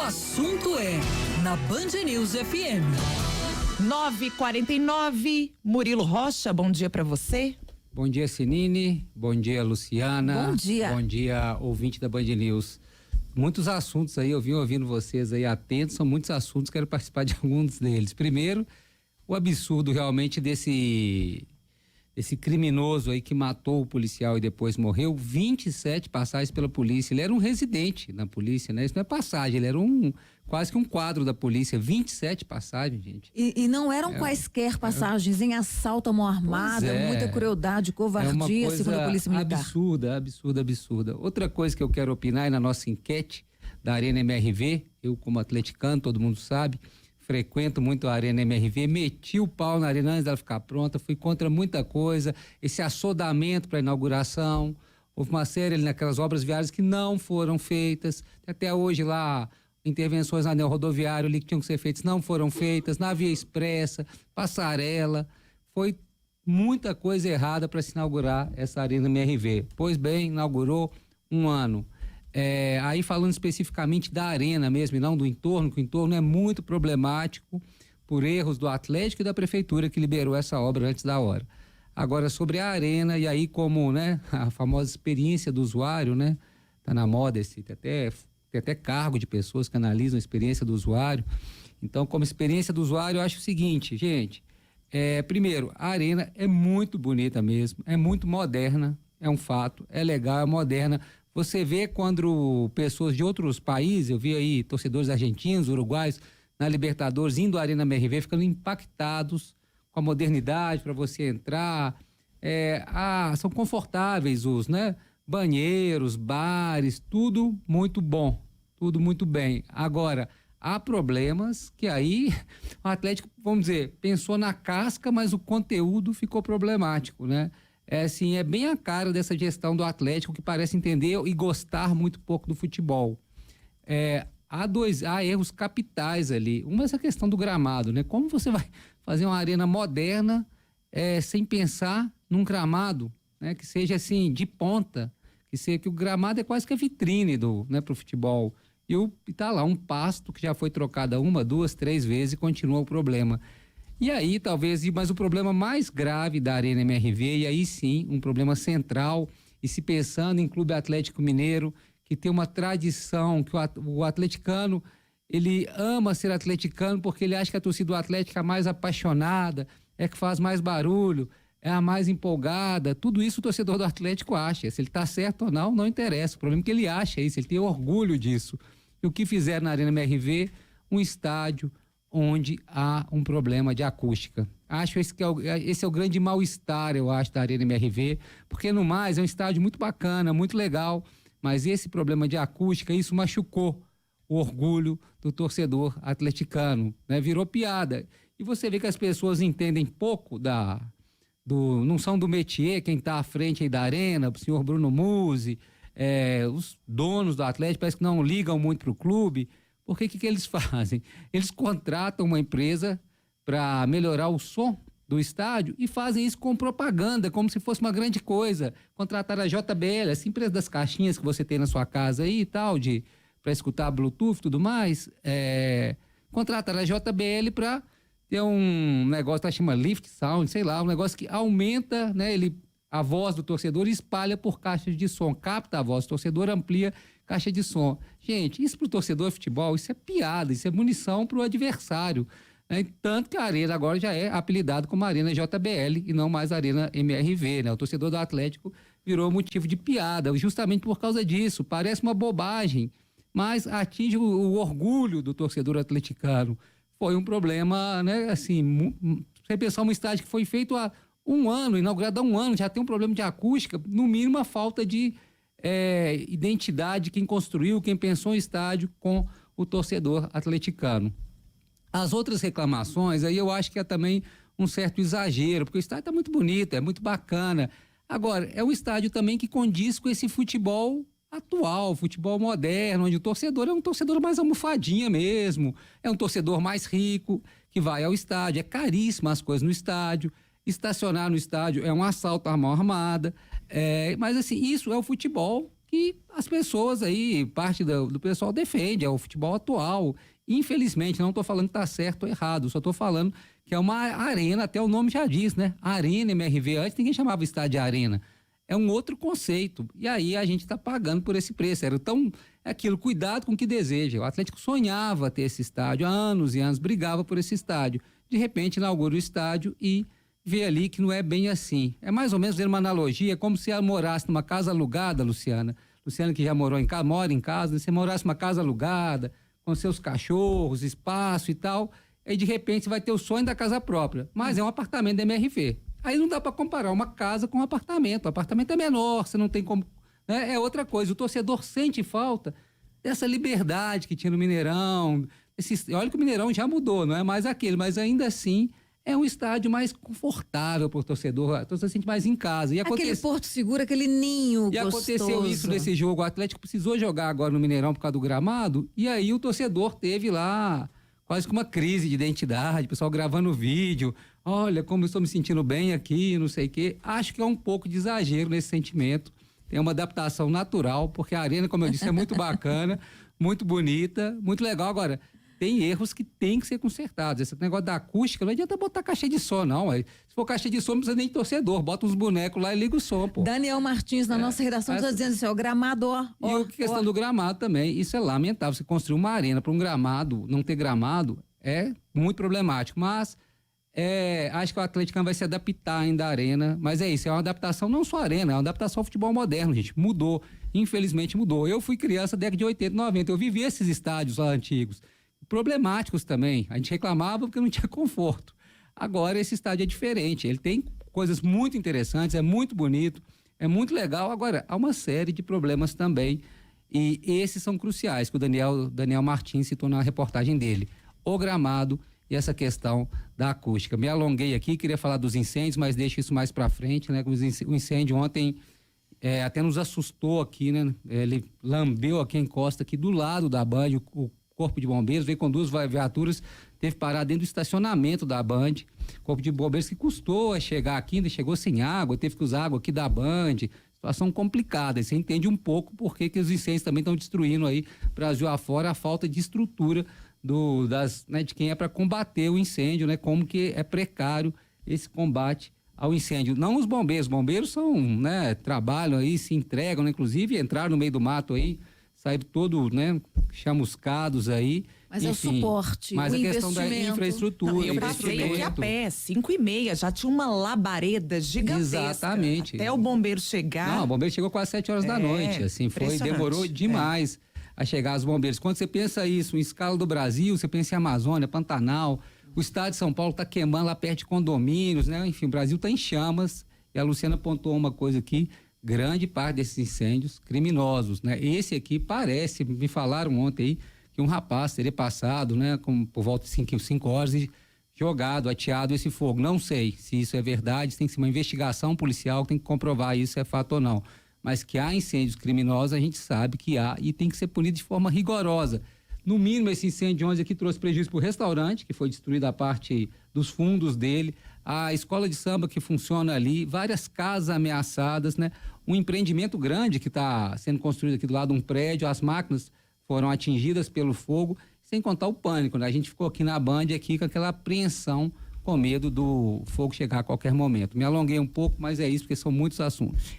assunto é na Band News FM. 9h49, Murilo Rocha, bom dia pra você. Bom dia, Sinine. Bom dia, Luciana. Bom dia. Bom dia, ouvinte da Band News. Muitos assuntos aí, eu vim ouvindo vocês aí atentos, são muitos assuntos, quero participar de alguns deles. Primeiro, o absurdo realmente desse criminoso aí que matou o policial e depois morreu, 27 passagens pela polícia. Ele era um residente na polícia, né? Isso não é passagem, ele era quase que um quadro da polícia, 27 passagens, gente. E não eram quaisquer passagens, em assalto à mão armada, muita crueldade, covardia, segundo a Polícia Militar. Absurda. Outra coisa que eu quero opinar é na nossa enquete da Arena MRV, eu como atleticano, todo mundo sabe, frequento muito a Arena MRV, meti o pau na arena antes dela ficar pronta, fui contra muita coisa, esse assodamento para inauguração, houve uma série ali naquelas obras viárias que não foram feitas, até hoje lá, intervenções na anel rodoviário ali que tinham que ser feitas não foram feitas, na via expressa, passarela, foi muita coisa errada para se inaugurar essa Arena MRV. Pois bem, inaugurou um ano. Aí falando especificamente da arena mesmo e não do entorno, que o entorno é muito problemático por erros do Atlético e da Prefeitura que liberou essa obra antes da hora. Agora sobre a arena, e aí como, né, a famosa experiência do usuário, né, tá na moda tem até cargo de pessoas que analisam a experiência do usuário. Então, como experiência do usuário, eu acho o seguinte, gente, primeiro, a arena é muito bonita mesmo, é muito moderna, é um fato, é legal, é moderna. Você vê quando pessoas de outros países, eu vi aí torcedores argentinos, uruguaios, na Libertadores, indo à Arena MRV, ficando impactados com a modernidade para você entrar. São confortáveis os, né? Banheiros, bares, tudo muito bom, tudo muito bem. Agora, há problemas que aí o Atlético, vamos dizer, pensou na casca, mas o conteúdo ficou problemático, né? É bem a cara dessa gestão do Atlético que parece entender e gostar muito pouco do futebol. Há erros capitais ali. Uma é essa questão do gramado, né? Como você vai fazer uma arena moderna sem pensar num gramado, né? Que seja assim, de ponta, que o gramado é quase que a vitrine pro futebol. E tá lá um pasto que já foi trocado 1, 2, 3 vezes e continua o problema. E aí, mas o problema mais grave da Arena MRV, e aí sim, um problema central, e se pensando em Clube Atlético Mineiro, que tem uma tradição, que o atleticano, ele ama ser atleticano porque ele acha que a torcida do Atlético é a mais apaixonada, é que faz mais barulho, é a mais empolgada, tudo isso o torcedor do Atlético acha. Se ele tá certo ou não, não interessa. O problema é que ele acha isso, ele tem orgulho disso. E o que fizeram na Arena MRV, um estádio onde há um problema de acústica. Acho esse é o grande mal-estar, eu acho, da Arena MRV, porque no mais é um estádio muito bacana, muito legal, mas esse problema de acústica, isso machucou o orgulho do torcedor atleticano, né? Virou piada. E você vê que as pessoas entendem pouco não são do métier, quem está à frente aí da arena, o senhor Bruno Musi, os donos do Atlético parece que não ligam muito pro clube. Porque que eles fazem? Eles contratam uma empresa para melhorar o som do estádio e fazem isso com propaganda, como se fosse uma grande coisa. Contrataram a JBL, essa empresa das caixinhas que você tem na sua casa aí e tal, para escutar Bluetooth e tudo mais. Contrataram a JBL para ter um negócio que chama Lift Sound, sei lá, um negócio que aumenta, né, a voz do torcedor e espalha por caixas de som, capta a voz do torcedor, amplia caixa de som. Gente, isso pro torcedor de futebol, isso é piada, isso é munição pro adversário, né? Tanto que a arena agora já é apelidada como Arena JBL e não mais Arena MRV, né? O torcedor do Atlético virou motivo de piada, justamente por causa disso. Parece uma bobagem, mas atinge o orgulho do torcedor atleticano. Foi um problema, né? Assim, você pensar um estádio que foi feito há um ano, inaugurado há um ano, já tem um problema de acústica, no mínimo a falta de identidade, quem construiu, quem pensou o estádio com o torcedor atleticano. As outras reclamações, aí eu acho que é também um certo exagero, porque o estádio está muito bonito, é muito bacana. Agora, é um estádio também que condiz com esse futebol atual, futebol moderno, onde o torcedor é um torcedor mais almofadinha mesmo, é um torcedor mais rico, que vai ao estádio, é caríssimo as coisas no estádio, estacionar no estádio é um assalto à mão armada, mas assim, isso é o futebol que as pessoas aí, parte do pessoal defende, é o futebol atual. Infelizmente, não estou falando que está certo ou errado, só estou falando que é uma arena, até o nome já diz, né? Arena MRV, antes ninguém chamava estádio de arena. É um outro conceito. E aí a gente está pagando por esse preço. É aquilo, cuidado com o que deseja. O Atlético sonhava ter esse estádio há anos e anos, brigava por esse estádio. De repente inaugura o estádio e vê ali que não é bem assim. É mais ou menos uma analogia, como se ela morasse numa casa alugada, Luciana. Luciana que já mora em casa, né? Você morasse numa casa alugada, com seus cachorros, espaço e tal, aí de repente você vai ter o sonho da casa própria, mas é um apartamento da MRV. Aí não dá para comparar uma casa com um apartamento. O apartamento é menor, você não tem como... Né? É outra coisa, o torcedor sente falta dessa liberdade que tinha no Mineirão. Olha que o Mineirão já mudou, não é mais aquele, mas ainda assim é um estádio mais confortável para o torcedor. O torcedor se sente mais em casa. Aquele Porto Seguro, aquele ninho gostoso. E aconteceu isso nesse jogo. O Atlético precisou jogar agora no Mineirão por causa do gramado, e aí o torcedor teve lá quase que uma crise de identidade, o pessoal gravando vídeo. Olha, como eu estou me sentindo bem aqui, não sei o quê. Acho que é um pouco de exagero nesse sentimento. Tem uma adaptação natural, porque a arena, como eu disse, é muito bacana, muito bonita, muito legal. Agora, tem erros que tem que ser consertados. Esse negócio da acústica, não adianta botar caixa de som, não. Se for caixa de som, não precisa nem de torcedor. Bota uns bonecos lá e liga o som, pô. Daniel Martins, na nossa redação, está dizendo assim, o gramado, E a questão do gramado também, isso é lamentável. Você construir uma arena para um gramado, não ter gramado, é muito problemático. Mas acho que o Atlético vai se adaptar ainda à arena. Mas é isso, é uma adaptação não só à arena, é uma adaptação ao futebol moderno, gente. Mudou, infelizmente mudou. Eu fui criança década de 80, 90, eu vivi esses estádios lá antigos. Problemáticos também, a gente reclamava porque não tinha conforto. Agora esse estádio é diferente, ele tem coisas muito interessantes, é muito bonito, é muito legal. Agora, há uma série de problemas também, e esses são cruciais, que o Daniel Martins citou na reportagem dele. O gramado e essa questão da acústica. Me alonguei aqui, queria falar dos incêndios, mas deixo isso mais para frente, né? O incêndio ontem até nos assustou aqui, né? Ele lambeu aqui a encosta aqui do lado da Band, o Corpo de Bombeiros veio com 2 viaturas, teve que parar dentro do estacionamento da Band. Corpo de Bombeiros que custou a chegar aqui, ainda chegou sem água, teve que usar água aqui da Band. Situação complicada. E você entende um pouco por que os incêndios também estão destruindo aí, Brasil afora, a falta de estrutura de quem é para combater o incêndio, né? Como que é precário esse combate ao incêndio. Não os bombeiros são, né? Trabalham aí, se entregam, né? Inclusive entraram no meio do mato aí, saíram todo, né, chamuscados aí. Mas enfim, é o suporte, mas o a questão da infraestrutura. Não, eu passei aqui a pé, 5h30, já tinha uma labareda gigantesca. Exatamente. Até o bombeiro chegar. Não, o bombeiro chegou quase 7 horas da noite, assim, demorou demais a chegar os bombeiros. Quando você pensa isso, em escala do Brasil, você pensa em Amazônia, Pantanal, o estado de São Paulo está queimando lá perto de condomínios, né? Enfim, o Brasil está em chamas, e a Luciana apontou uma coisa aqui, grande parte desses incêndios criminosos, né? Esse aqui parece, me falaram ontem aí, que um rapaz teria passado, né, por volta de 5 horas e jogado, ateado esse fogo. Não sei se isso é verdade, tem que ser uma investigação policial, tem que comprovar isso é fato ou não. Mas que há incêndios criminosos, a gente sabe que há e tem que ser punido de forma rigorosa. No mínimo, esse incêndio ontem aqui trouxe prejuízo para o restaurante, que foi destruída a parte dos fundos dele, a escola de samba que funciona ali, várias casas ameaçadas, né? Um empreendimento grande que está sendo construído aqui do lado de um prédio, as máquinas foram atingidas pelo fogo, sem contar o pânico, né? A gente ficou aqui na Band, aqui com aquela apreensão, com medo do fogo chegar a qualquer momento. Me alonguei um pouco, mas é isso, porque são muitos assuntos.